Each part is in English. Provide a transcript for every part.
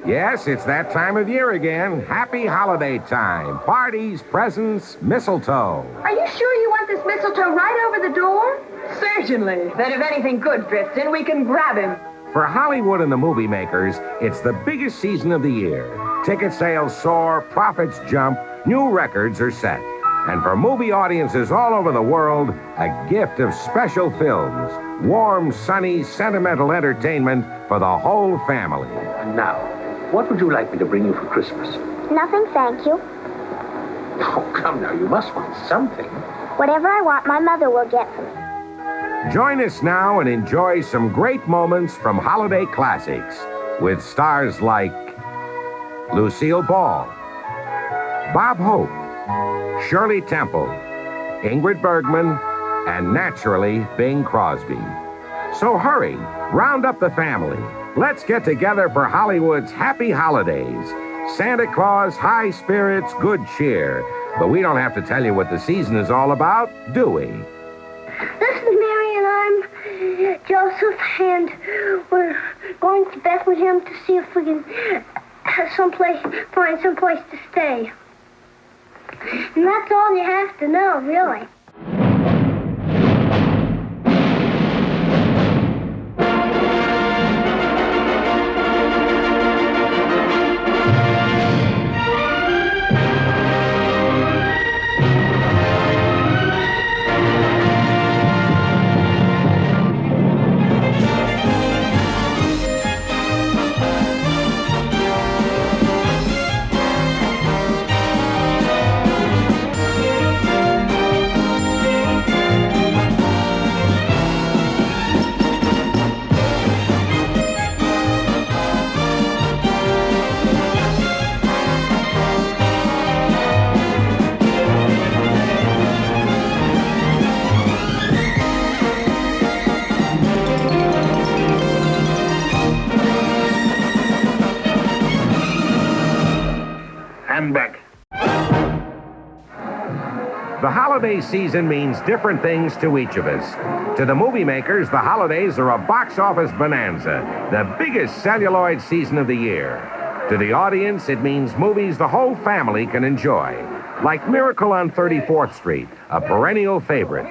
Yes, it's that time of year again. Happy holiday time. Parties, presents, mistletoe. Are you sure you want this mistletoe right over the door? Certainly. Then if anything good drifts in, we can grab him. For Hollywood and the movie makers, it's the biggest season of the year. Ticket sales soar, profits jump, new records are set. And for movie audiences all over the world, a gift of special films. Warm, sunny, sentimental entertainment for the whole family. And now, what would you like me to bring you for Christmas? Nothing, thank you. Oh, come now, you must want something. Whatever I want, my mother will get for me. Join us now and enjoy some great moments from holiday classics with stars like Lucille Ball, Bob Hope, Shirley Temple, Ingrid Bergman, and naturally, Bing Crosby. So hurry, round up the family. Let's get together for Hollywood's happy holidays. Santa Claus, high spirits, good cheer. But we don't have to tell you what the season is all about, do we? This is Mary and I'm Joseph, and we're going to Bethlehem to see if we can find some place to stay. And that's all you have to know, really. I'm back. The holiday season means different things to each of us. To the movie makers, the holidays are a box office bonanza, the biggest celluloid season of the year. To the audience, it means movies the whole family can enjoy, like Miracle on 34th Street, a perennial favorite.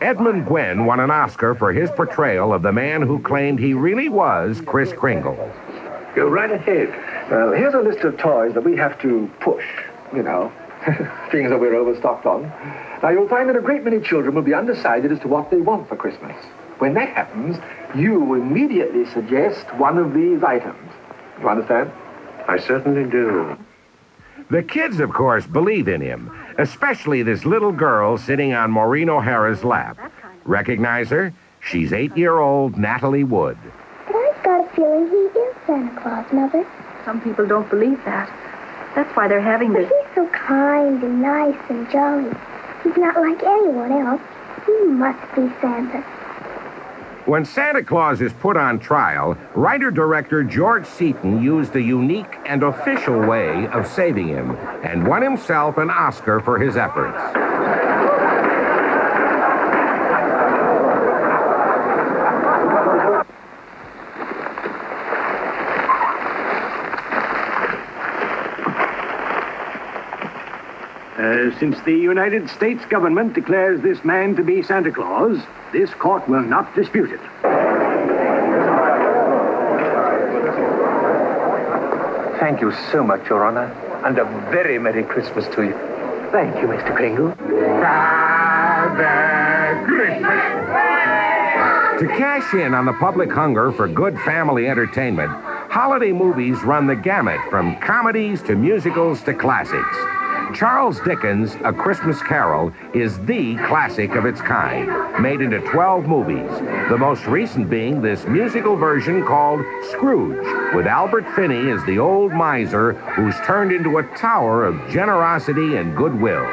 Edmund Gwenn won an Oscar for his portrayal of the man who claimed he really was Kris Kringle. Go right ahead. Well, here's a list of toys that we have to push, things that we're overstocked on. Now, you'll find that a great many children will be undecided as to what they want for Christmas. When that happens, you immediately suggest one of these items. You understand? I certainly do. The kids, of course, believe in him, especially this little girl sitting on Maureen O'Hara's lap. Recognize her? She's 8-year-old Natalie Wood. But I've got a feeling he is Santa Claus, Mother. Some people don't believe that. That's why they're having But this. he's so kind and nice and jolly. He's not like anyone else. He must be Santa. When Santa Claus is put on trial, writer-director George Seaton used a unique and official way of saving him and won himself an Oscar for his efforts. Since the United States government declares this man to be Santa Claus, this court will not dispute it. Thank you so much, Your Honor, and a very Merry Christmas to you. Thank you, Mr. Kringle. To cash in on the public hunger for good family entertainment, holiday movies run the gamut from comedies to musicals to classics. Charles Dickens' A Christmas Carol is the classic of its kind, made into 12 movies, the most recent being this musical version called Scrooge, with Albert Finney as the old miser who's turned into a tower of generosity and goodwill.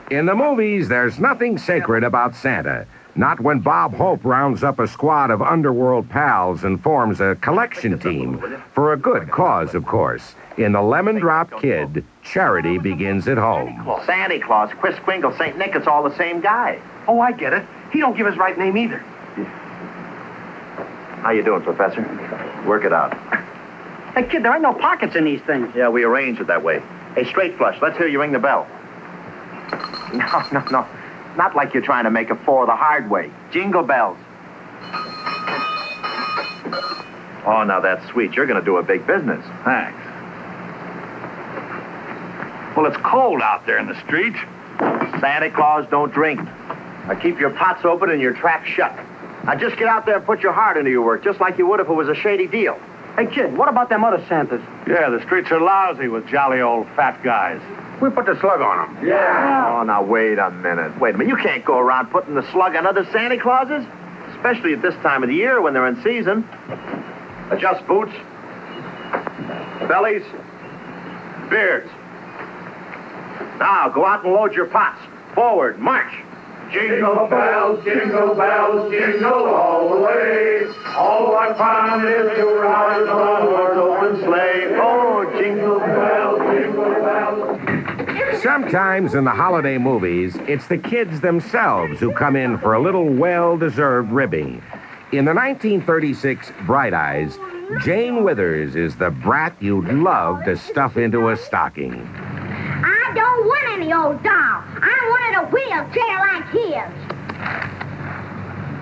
In the movies, there's nothing sacred about Santa. Not when Bob Hope rounds up a squad of underworld pals and forms a collection team. For a good cause, of course. In The Lemon Drop Kid, charity begins at home. Santa Claus, Kris Kringle, St. Nick, it's all the same guy. Oh, I get it. He don't give his right name either. How you doing, Professor? Work it out. Hey, kid, there ain't no pockets in these things. Yeah, we arranged it that way. Hey, straight flush, let's hear you ring the bell. No. Not like you're trying to make a four the hard way. Jingle bells. Oh, now that's sweet. You're going to do a big business. Thanks. Well, it's cold out there in the street. Santa Claus don't drink. Now keep your pots open and your tracks shut. Now just get out there and put your heart into your work, just like you would if it was a shady deal. Hey, kid, what about them other Santas? Yeah, the streets are lousy with jolly old fat guys. We put the slug on them. Oh, now wait a minute. Wait a minute. You can't go around putting the slug on other Santa Clauses, especially at this time of the year when they're in season. Adjust boots, bellies, beards. Now go out and load your pots. Forward, march. Jingle bells, jingle all the way. All I find is to ride on a horse open sleigh. Oh, jingle bells, jingle bells. Sometimes in the holiday movies, it's the kids themselves who come in for a little well-deserved ribbing. In the 1936 Bright Eyes, Jane Withers is the brat you'd love to stuff into a stocking. I don't want any old doll. I wanted a wheelchair like his.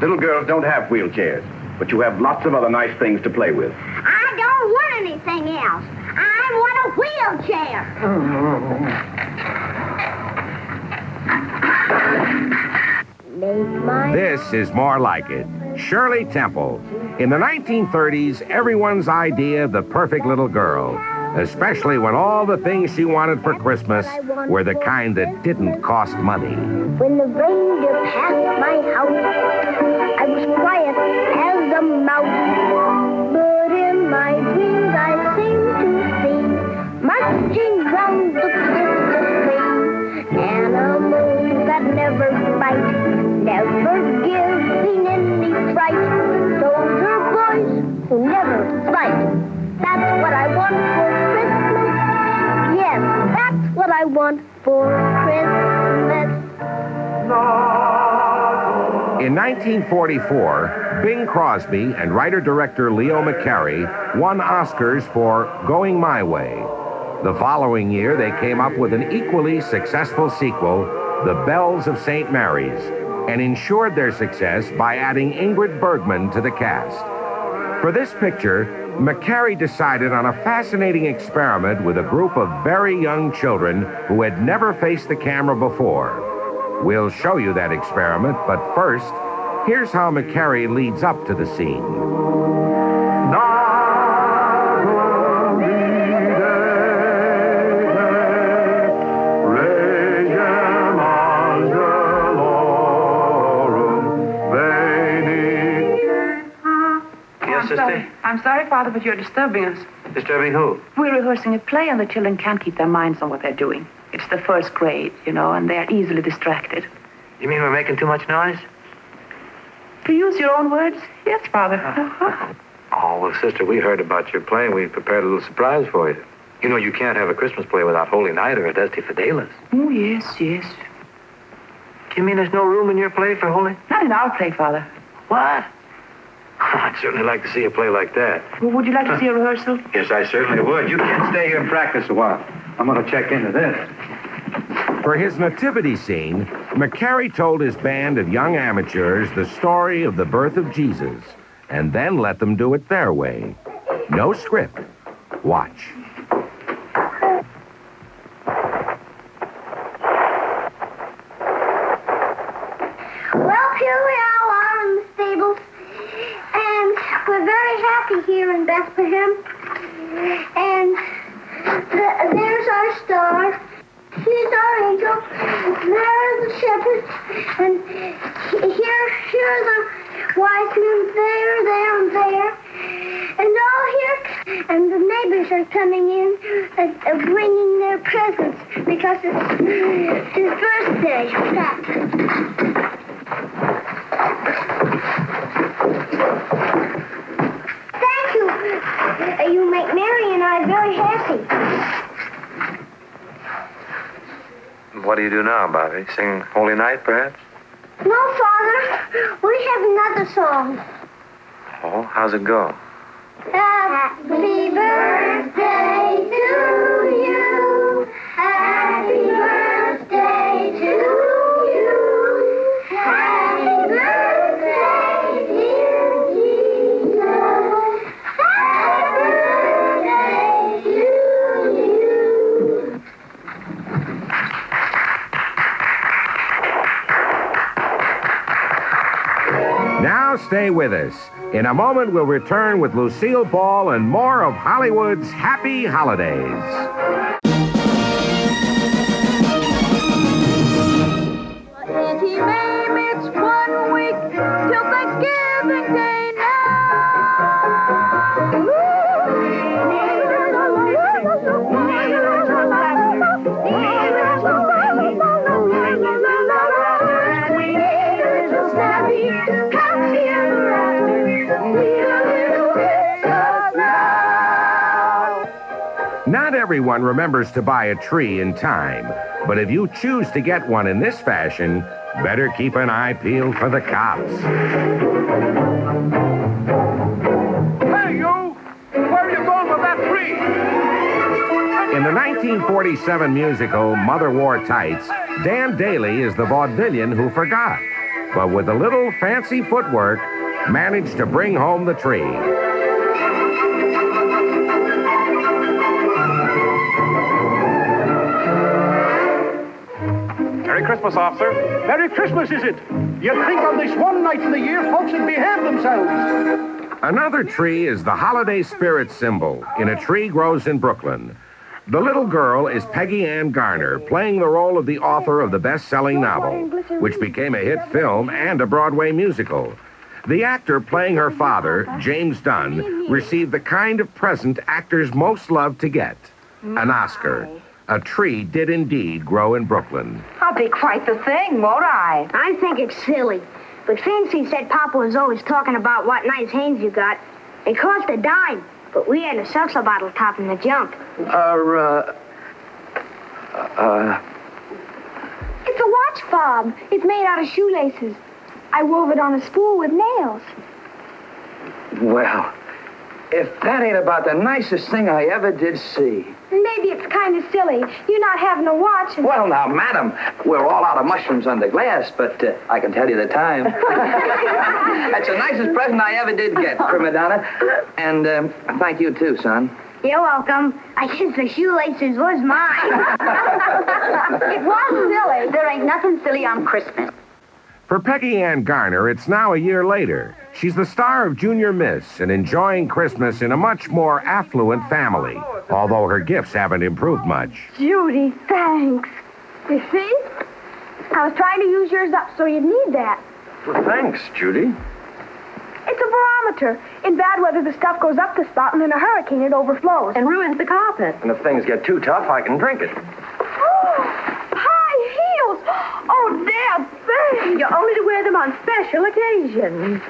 Little girls don't have wheelchairs, but you have lots of other nice things to play with. I don't want anything else. I want a wheelchair. This is more like it. Shirley Temple. In the 1930s, everyone's idea of the perfect little girl, especially when all the things she wanted for Christmas were the kind that didn't cost money. When the reindeer passed my house, I was quiet as a mouse. But in my dreams I seemed to see marching round the Christmas tree. Animals that never bite, never giving any fright. Soldier boys who never fight. That's what I want for Christmas. Yes, that's what I want for Christmas. In 1944, Bing Crosby and writer-director Leo McCarey won Oscars for Going My Way. The following year, they came up with an equally successful sequel, The Bells of St. Mary's, and ensured their success by adding Ingrid Bergman to the cast. For this picture, McCarey decided on a fascinating experiment with a group of very young children who had never faced the camera before. We'll show you that experiment, but first, here's how McCarey leads up to the scene. I'm sorry, Father, but you're disturbing us. Disturbing who? We're rehearsing a play, and the children can't keep their minds on what they're doing. It's the first grade, you know, and they're easily distracted. You mean we're making too much noise? To use your own words, yes, Father. Oh, well, sister, we heard about your play, and we prepared a little surprise for you. You know, you can't have a Christmas play without Holy Night or a Dusty Fidelis. Oh, yes. You mean there's no room in your play for Holy? Not in our play, Father. What? I'd certainly like to see a play like that. Well, would you like to see a rehearsal? Yes, I certainly would. You can Stay here and practice a while. I'm going to check into this. For his nativity scene, McCarey told his band of young amateurs the story of the birth of Jesus, and then let them do it their way. No script. Watch. Well, here we all are in the stables, and we're very happy here in Bethlehem. And there's our star. Here's our angel. There are the shepherds. And here are the wise men there, and there. And all here, and the neighbors neighbors are coming in, bringing their presents because it's his birthday. Thank you. You make Mary and I very happy. What do you do now, Bobby? Sing Holy Night, perhaps? No, Father. We have another song. Oh, how's it go? Happy birthday to you. Happy birthday to you. Happy birthday, dear Jesus. Happy birthday to you. Now stay with us. In a moment, we'll return with Lucille Ball and more of Hollywood's Happy Holidays. Auntie Mame, it's 1 week till Thanksgiving Day Not everyone remembers to buy a tree in time, but if you choose to get one in this fashion, better keep an eye peeled for the cops. Hey, you! Where are you going with that tree? In the 1947 musical Mother Wore Tights, Dan Daly is the vaudevillian who forgot, but with a little fancy footwork, managed to bring home the tree. Merry Christmas, officer. Merry Christmas, is it? You'd think on this one night of the year, folks would behave themselves. Another tree is the holiday spirit symbol in A Tree Grows in Brooklyn. The little girl is Peggy Ann Garner, playing the role of the author of the best-selling novel, which became a hit film and a Broadway musical. The actor playing her father, James Dunn, received the kind of present actors most love to get, an Oscar. A tree did indeed grow in Brooklyn. I'll be quite the thing, won't I? I think it's silly. But Fancy said Papa was always talking about what nice hands you got. It cost a dime, but we had a salsa bottle top in the jump. It's a watch fob. It's made out of shoelaces. I wove it on a spool with nails. Well, if that ain't about the nicest thing I ever did see. Maybe it's kind of silly, you not having a watch and... Well, now, madam, we're all out of mushrooms under glass, but I can tell you the time. That's the nicest present I ever did get, prima donna. And thank you, too, son. You're welcome. I guess the shoelaces was mine. It was silly. There ain't nothing silly on Christmas. For Peggy Ann Garner, it's now a year later. She's the star of Junior Miss and enjoying Christmas in a much more affluent family, although her gifts haven't improved much. Judy, thanks. You see? I was trying to use yours up so you'd need that. Well, thanks, Judy. It's a barometer. In bad weather, the stuff goes up the spout, and in a hurricane, it overflows. And ruins the carpet. And if things get too tough, I can drink it. Oh, high heels! Oh, Dad, thanks! You're only to wear them on special occasions.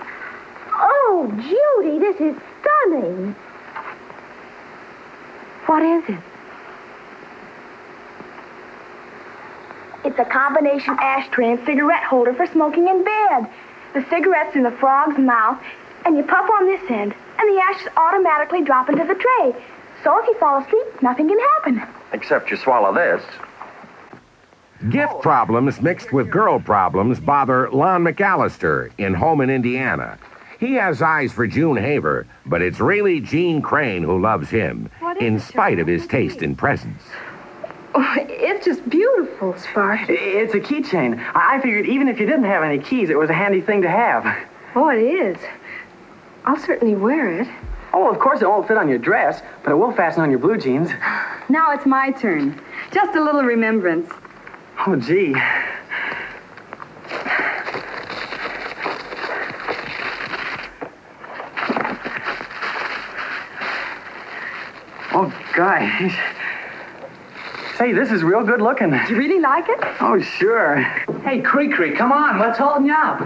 Oh, Judy, this is stunning. What is it? It's a combination ashtray and cigarette holder for smoking in bed. The cigarette's in the frog's mouth, and you puff on this end, and the ashes automatically drop into the tray. So if you fall asleep, nothing can happen. Except you swallow this. Gift problems mixed with girl problems bother Lon McAllister in Home in Indiana. He has eyes for June Haver, but it's really Gene Crane who loves him, in spite of his taste in presents. Oh, it's just beautiful, Spart. It's a keychain. I figured even if you didn't have any keys, it was a handy thing to have. Oh, it is. I'll certainly wear it. Oh, of course it won't fit on your dress, but it will fasten on your blue jeans. Now it's my turn. Just a little remembrance. Oh, gee. Oh, gosh. Say, this is real good looking. Do you really like it? Oh, sure. Hey, Cree, come on. What's holding you up?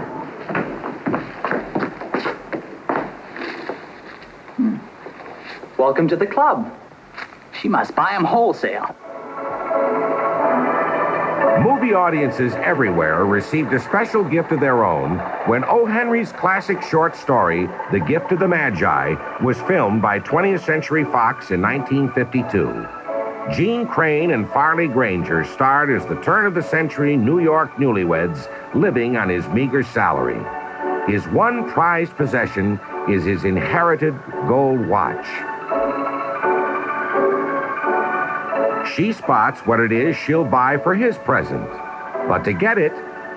Welcome to the club. She must buy them wholesale. Movie audiences everywhere received a special gift of their own when O. Henry's classic short story, The Gift of the Magi, was filmed by 20th Century Fox in 1952. Gene Crane and Farley Granger starred as the turn-of-the-century New York newlyweds living on his meager salary. His one prized possession is his inherited gold watch. She spots what it is she'll buy for his present. But to get it,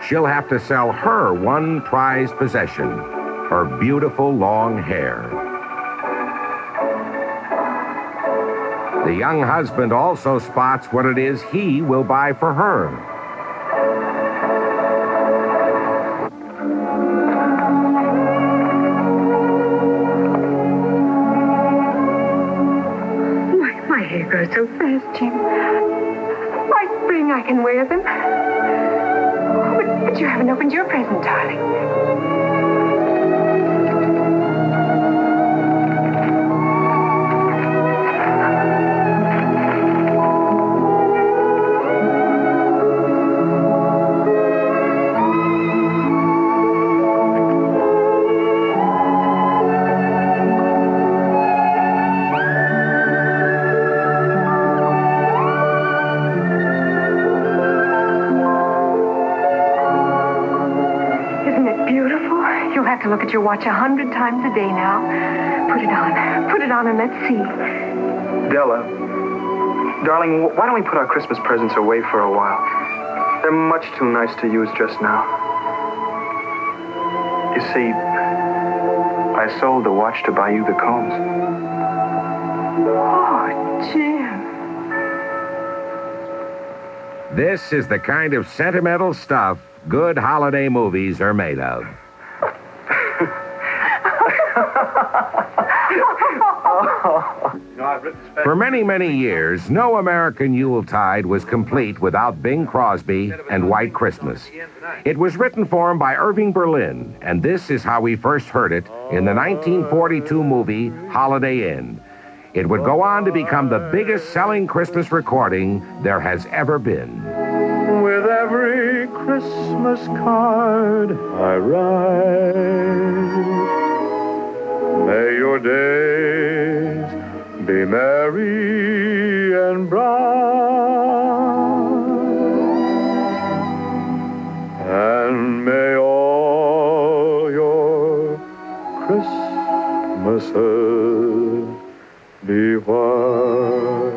she'll have to sell her one prized possession, her beautiful long hair. The young husband also spots what it is he will buy for her. My hair grows so fast, Jim. By spring, I can wear them. But you haven't opened your present, darling. To look at your watch 100 times a day now. Put it on and let's see. Della, darling, why don't we put our Christmas presents away for a while? They're much too nice to use just now. You see, I sold the watch to buy you the combs. Oh, Jim. This is the kind of sentimental stuff good holiday movies are made of. For many, many years, no American Yuletide was complete without Bing Crosby and White Christmas. It was written for him by Irving Berlin, and this is how we first heard it in the 1942 movie Holiday Inn. It would go on to become the biggest-selling Christmas recording there has ever been. With every Christmas card I write, may your days be merry and bright, and may all your Christmases be white.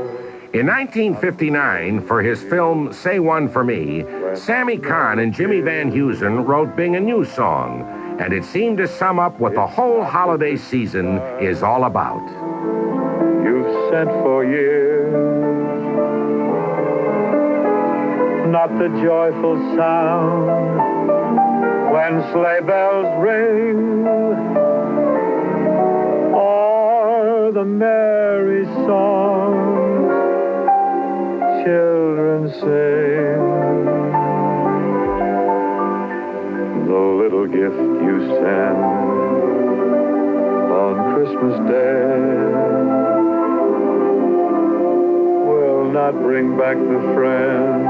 In 1959, for his film Say One For Me, Sammy Cahn and Jimmy Van Heusen wrote Bing a new song, and it seemed to sum up what the whole holiday season is all about. You've sent for years, not the joyful sound when sleigh bells ring, or the merry songs children sing. The little gift you send on Christmas Day will not bring back the friend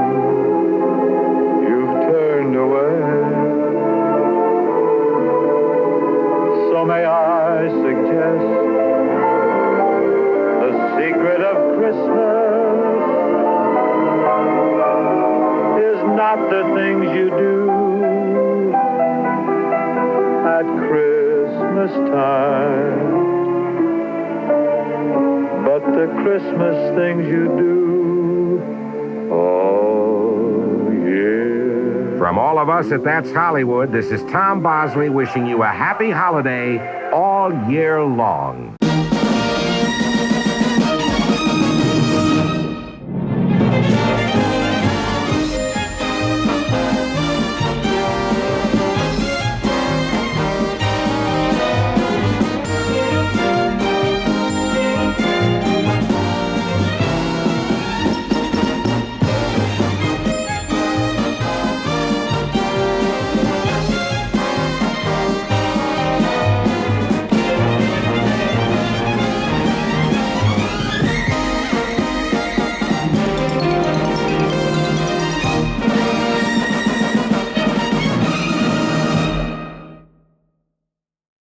you've turned away. So may I suggest the secret of Christmas is not the things you do at Christmas time, but the Christmas things you do all year. From all of us at That's Hollywood, this is Tom Bosley wishing you a happy holiday all year long.